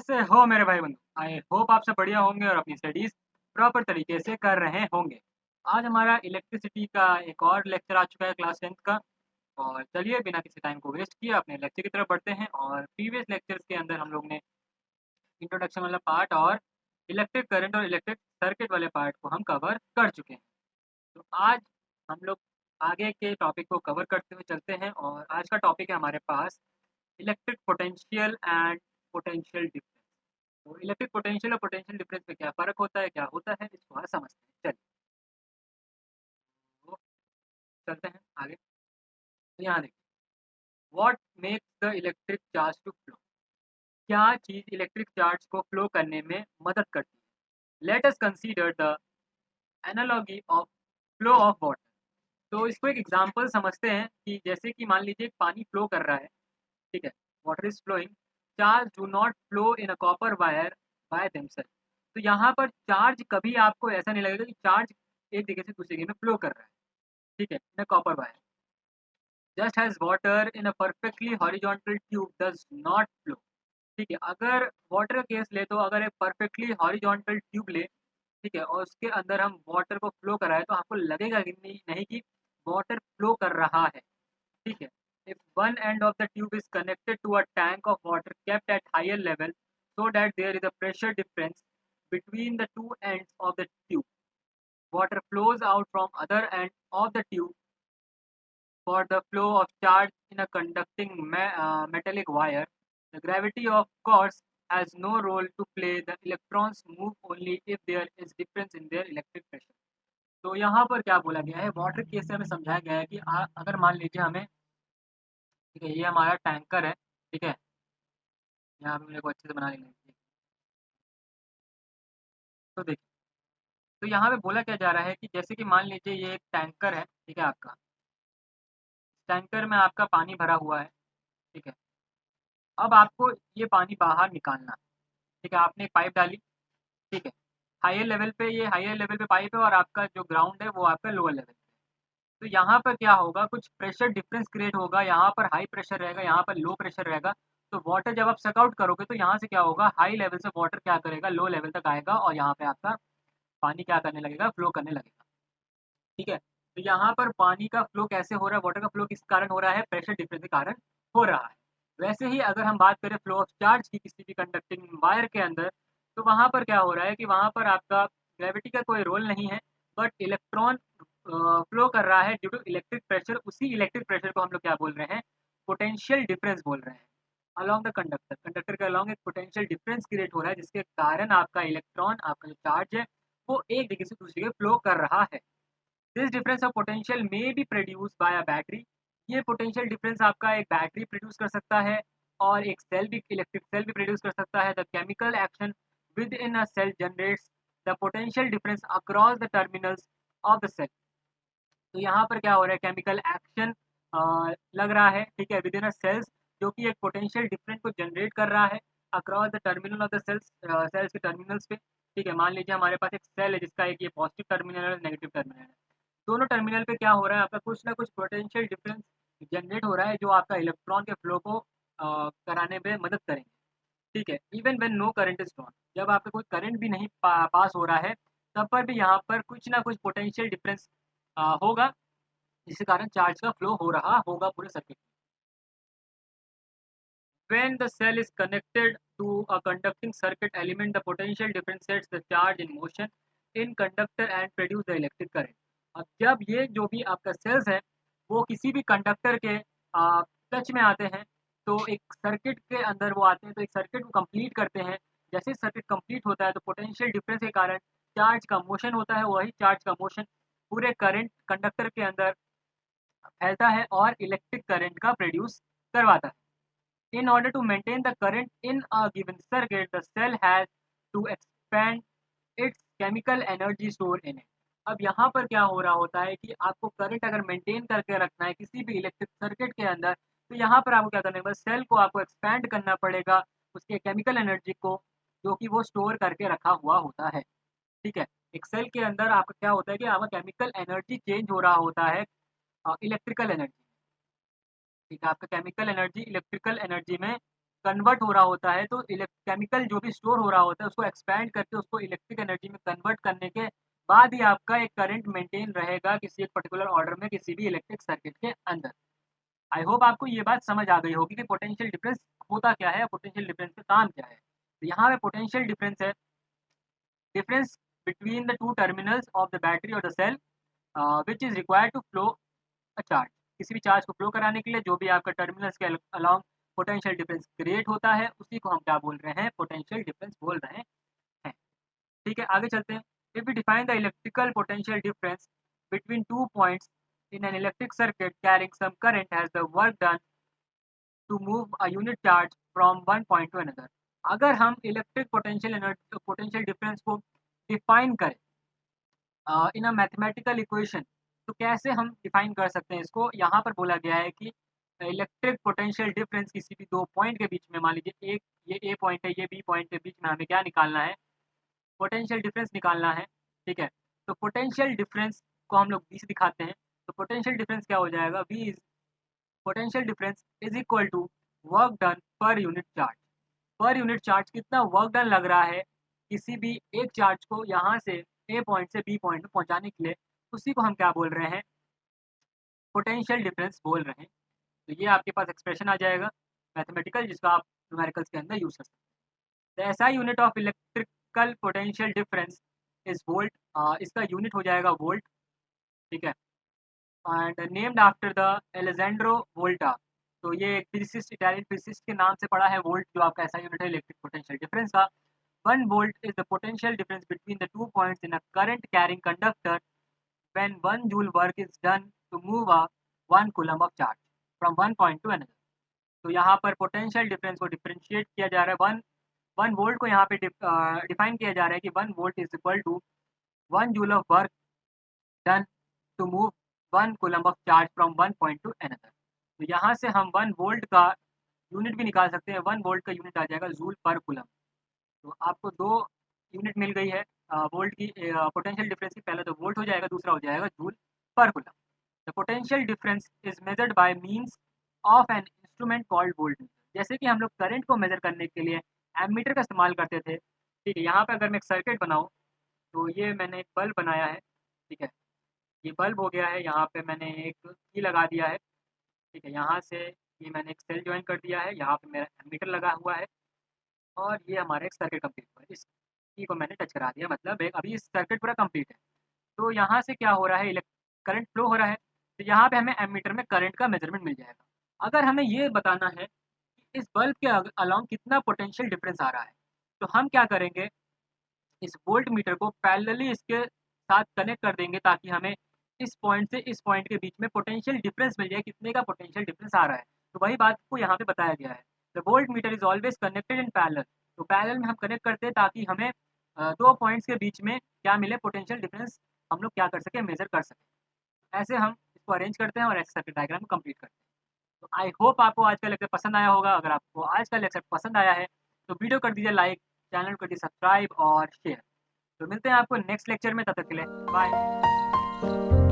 कैसे हो मेरे भाई बंधु? आई होप आप सब बढ़िया होंगे और अपनी स्टडीज प्रॉपर तरीके से कर रहे होंगे। आज हमारा इलेक्ट्रिसिटी का एक और लेक्चर आ चुका है क्लास 10th का। और चलिए बिना किसी टाइम को वेस्ट किए अपने लेक्चर की तरफ बढ़ते हैं। और प्रीवियस लेक्चर्स के अंदर हम लोग ने इंट्रोडक्शन वाला पार्ट और इलेक्ट्रिक करंट और इलेक्ट्रिक सर्किट वाले पार्ट को हम कवर कर चुके हैं। तो आज हम लोग आगे के टॉपिक को कवर करते हुए चलते हैं और आज का टॉपिक है हमारे पास electric potential and potential difference. तो इलेक्ट्रिक पोटेंशियल और पोटेंशियल डिफरेंस में क्या फ़र्क होता है, क्या होता है, इसको आज समझते हैं। चलिए, तो चलते हैं आगे। तो यहाँ देखिए, what makes the electric charge to flow. क्या चीज़ इलेक्ट्रिक चार्ज को फ्लो करने में मदद करती है? Let us consider the analogy of flow of water. तो इसको एक एग्जांपल समझते हैं कि जैसे कि मान लीजिए पानी फ्लो कर रहा है, ठीक है, water is flowing, charge do not flow in a copper wire by themselves. तो यहाँ पर चार्ज कभी आपको ऐसा नहीं लगेगा कि चार्ज एक जगह से दूसरी जगह में फ्लो कर रहा है, ठीक है, in a copper wire. Just has water in a perfectly horizontal tube does not flow. ठीक है, अगर वाटर का केस ले तो अगर एक परफेक्टली हॉरिजॉन्टल ट्यूब ले, ठीक है, और उसके अंदर हम वाटर को फ्लो कराएं तो आपको लगेगा कि नहीं कि वाटर फ्लो कर रहा है, ठीक है। If one end of the tube is connected to a tank of water kept at higher level so that there is a pressure difference between the two ends of the tube, water flows out from other end of the tube for the flow of charge in a conducting metallic wire. The gravity of course has no role to play. The electrons move only if there is difference in their electric pressure. तो यहाँ पर क्या बोला गया है, water case से हमें समझाया गया है कि अगर मान लीजिए हमें, ठीक है, ये हमारा टैंकर है, ठीक है, यहाँ पे मेरे को अच्छे से बना लेना है। तो देखिए, तो यहाँ पे बोला क्या जा रहा है कि जैसे कि मान लीजिए ये एक टैंकर है, ठीक है, आपका टैंकर में आपका पानी भरा हुआ है, ठीक है। अब आपको ये पानी बाहर निकालना है, ठीक है, आपने एक पाइप डाली, ठीक है, हायर लेवल पे, ये हायर लेवल पे पाइप है और आपका जो ग्राउंड है वो आपका लोअर लेवल पे। तो यहाँ पर क्या होगा, कुछ प्रेशर डिफरेंस क्रिएट होगा, यहाँ पर हाई प्रेशर रहेगा, यहाँ पर लो प्रेशर रहेगा। तो वाटर जब आप सक आउट करोगे तो यहाँ से क्या होगा, हाई लेवल से वाटर क्या करेगा, लो लेवल तक आएगा और यहाँ पे आपका पानी क्या करने लगेगा, फ्लो करने लगेगा, ठीक है। तो यहाँ पर पानी का फ्लो कैसे हो रहा है, वाटर का फ्लो किस कारण हो रहा है, प्रेशर डिफरेंस के कारण हो रहा है। वैसे ही अगर हम बात करें फ्लो ऑफ चार्ज की किसी भी कंडक्टिंग वायर के अंदर, तो वहाँ पर क्या हो रहा है कि वहाँ पर आपका ग्रेविटी का कोई रोल नहीं है, बट इलेक्ट्रॉन फ्लो कर रहा है ड्यू टू इलेक्ट्रिक प्रेशर। उसी इलेक्ट्रिक प्रेशर को हम लोग क्या बोल रहे हैं, पोटेंशियल डिफरेंस बोल रहे हैं। अलॉन्ग द कंडक्टर, कंडक्टर के अलॉन्ग एक पोटेंशियल डिफरेंस क्रिएट हो रहा है जिसके कारण आपका इलेक्ट्रॉन, आपका जो चार्ज है, वो एक जगह से दूसरी जगह फ्लो कर रहा है। This difference of potential may be produce by a battery. ये पोटेंशियल डिफरेंस आपका एक बैटरी प्रोड्यूस कर सकता है और एक सेल भी, इलेक्ट्रिक सेल भी प्रोड्यूस कर सकता है। The chemical action within a cell generates the potential difference across the terminals of the cell. तो यहाँ पर क्या हो रहा है, केमिकल एक्शन लग रहा है, ठीक है, विद इन अ सेल्स, जो कि एक पोटेंशियल डिफरेंस को जनरेट कर रहा है across the terminal of the cells, cells के टर्मिनल्स पे, ठीक है। मान लीजिए हमारे पास एक सेल है जिसका एक ये पॉजिटिव टर्मिनल है, नेगेटिव टर्मिनल है। दोनों टर्मिनल पे क्या हो रहा है, आपका कुछ ना कुछ पोटेंशियल डिफरेंस जनरेट हो रहा है जो आपका इलेक्ट्रॉन के फ्लो को कराने में मदद करेंगे, ठीक है। Even when no current is drawn, जब आपका कोई करंट भी नहीं पास हो रहा है, तब पर भी यहाँ पर कुछ ना कुछ पोटेंशियल डिफरेंस होगा जिसके कारण चार्ज का फ्लो हो रहा होगा पूरे सर्किट में। When the cell is connected to a conducting circuit element, the potential difference sets the charge in motion in conductor and produce the electric current. अब जब ये जो भी आपका सेल्स है वो किसी भी कंडक्टर के टच में आते हैं, तो एक सर्किट के अंदर वो आते हैं, तो एक सर्किट को कंप्लीट करते हैं। जैसे सर्किट कंप्लीट होता है तो पोटेंशियल डिफरेंस के कारण चार्ज का मोशन होता है, वही चार्ज का मोशन पूरे करंट कंडक्टर के अंदर फैलता है और इलेक्ट्रिक करंट का प्रोड्यूस करवाता है। In order to maintain the current in a given circuit, the cell has to expand its chemical energy stored in it. अब यहाँ पर क्या हो रहा होता है कि आपको करंट अगर मेंटेन करके रखना है किसी भी इलेक्ट्रिक सर्किट के अंदर, तो यहाँ पर आपको क्या करना है, बस सेल को आपको एक्सपैंड करना पड़ेगा, उसके केमिकल एनर्जी को, जो कि वो स्टोर करके रखा हुआ होता है, ठीक है। एक सेल के अंदर आपका क्या होता है कि आपका केमिकल एनर्जी चेंज हो रहा होता है इलेक्ट्रिकल एनर्जी, ठीक है, आपका केमिकल एनर्जी इलेक्ट्रिकल एनर्जी में कन्वर्ट हो रहा होता है, तो केमिकल जो भी स्टोर हो रहा होता है उसको एक्सपैंड करके उसको इलेक्ट्रिक एनर्जी में कन्वर्ट करने के बाद ही आपका एक करंट मेंटेन रहेगा किसी एक पर्टिकुलर ऑर्डर में किसी भी इलेक्ट्रिक सर्किट के अंदर। आई होप आपको ये बात समझ आ गई होगी कि पोटेंशियल डिफरेंस होता क्या है, पोटेंशियल डिफरेंस का काम क्या है। तो यहाँ पे पोटेंशियल डिफरेंस है difference between the two terminals of the battery और the cell which is required to flow a charge. किसी भी चार्ज को फ्लो कराने के लिए जो भी आपका टर्मिनल्स के अलोंग पोटेंशियल डिफरेंस क्रिएट होता है उसी को हम क्या बोल रहे हैं, पोटेंशियल डिफरेंस बोल रहे हैं। ठीक है, आगे चलते हैं। If we define the electrical potential difference between two points in an electric circuit carrying some current has the work done to move a unit charge from one point to another. अगर हम electric potential difference को define करें in a mathematical equation, तो कैसे हम define कर सकते हैं इसको। यहाँ पर बोला गया है कि इलेक्ट्रिक पोटेंशियल डिफरेंस किसी भी दो पॉइंट के बीच में, मान लीजिए एक ये ए पॉइंट है, ये बी पॉइंट के बीच में हमें क्या निकालना है, पोटेंशियल डिफरेंस निकालना है। ठीक है, तो पोटेंशियल डिफरेंस को हम लोग बी से दिखाते हैं। तो पोटेंशियल डिफरेंस क्या हो जाएगा, B is potential difference is equal to work done per unit charge. Per unit charge कितना वर्क डन लग रहा है किसी भी एक चार्ज को यहाँ से ए पॉइंट से बी पॉइंट में पहुँचाने के लिए, उसी को हम क्या बोल रहे हैं, पोटेंशियल डिफरेंस बोल रहे हैं। तो ये आपके पास एक्सप्रेशन आ जाएगा मैथमेटिकल, जिसका आप न्यूमेरिकल्स के अंदर यूज कर सकते हैं। The SI unit of electrical potential difference is volt, इसका यूनिट हो जाएगा वोल्ट। ठीक है, and named after the Alessandro Volta. तो ये एक फिजिसिस्ट, इटालियन फिजिसिस्ट के नाम से पड़ा है वोल्ट, जो आपका ऐसा यूनिट है इलेक्ट्रिक पोटेंशियल डिफरेंस का। 1 volt is the potential difference between the 2 points in a current carrying conductor when 1 joule work is done to move a 1 coulomb of charge from one point to another। तो यहाँ पर potential difference को differentiate किया जा रहा है, one volt को यहाँ पे डिफाइन किया जा रहा है कि 1 volt is equal to 1 joule of work done to move 1 coulomb of charge from one point to another. तो यहाँ से हम 1 वोल्ट का यूनिट भी निकाल सकते हैं, 1 वोल्ट का यूनिट आ जाएगा जूल पर कुलम। तो आपको दो यूनिट मिल गई है वोल्ट की, पोटेंशियल डिफरेंस की। पहला तो वोल्ट हो जाएगा, दूसरा हो जाएगा joule per coulomb. The potential difference is measured by means of an instrument called volt meter. जैसे कि हम लोग करंट को मेजर करने के लिए एमीटर का इस्तेमाल करते थे। ठीक है, यहाँ पे अगर मैं एक सर्किट बनाऊँ, तो ये मैंने एक बल्ब बनाया है। ठीक है, ये बल्ब हो गया है, यहाँ पे मैंने एक की लगा दिया है। ठीक है, यहाँ से ये मैंने एक सेल ज्वाइन कर दिया है, यहाँ पे मेरा एमीटर लगा हुआ है और ये हमारा एक सर्किट कंप्लीट हुआ है। इस की को मैंने टच करा दिया, मतलब एक अभी इस सर्किट पूरा कंप्लीट है। तो यहाँ से क्या हो रहा है, करंट फ्लो हो रहा है। तो यहाँ पे हमें एमीटर में करंट का मेजरमेंट मिल जाएगा। अगर हमें ये बताना है कि इस बल्ब के अलोंग कितना पोटेंशियल डिफरेंस आ रहा है, तो हम क्या करेंगे, इस वोल्ट मीटर को पैरेलली इसके साथ कनेक्ट कर देंगे ताकि हमें इस पॉइंट से इस पॉइंट के बीच में पोटेंशियल डिफरेंस मिल जाए, कितने का पोटेंशियल डिफरेंस आ रहा है। तो वही बात को यहाँ पे बताया गया है, the volt meter is always connected in parallel. तो पैरेलल में हम कनेक्ट करते हैं ताकि हमें दो पॉइंट्स के बीच में क्या मिले, पोटेंशियल डिफरेंस हम लोग क्या कर सके, मेजर कर सकें। ऐसे हम इसको अरेंज करते हैं और ऐसे सर्किट डायग्राम कंप्लीट करते हैं। तो आई होप आपको आज का लेक्चर पसंद आया होगा। अगर आपको आज का लेक्चर पसंद आया है तो वीडियो कर दीजिए लाइक, चैनल को दीजिए सब्सक्राइब और शेयर। तो मिलते हैं आपको नेक्स्ट लेक्चर में, तब तक के लिए बाय।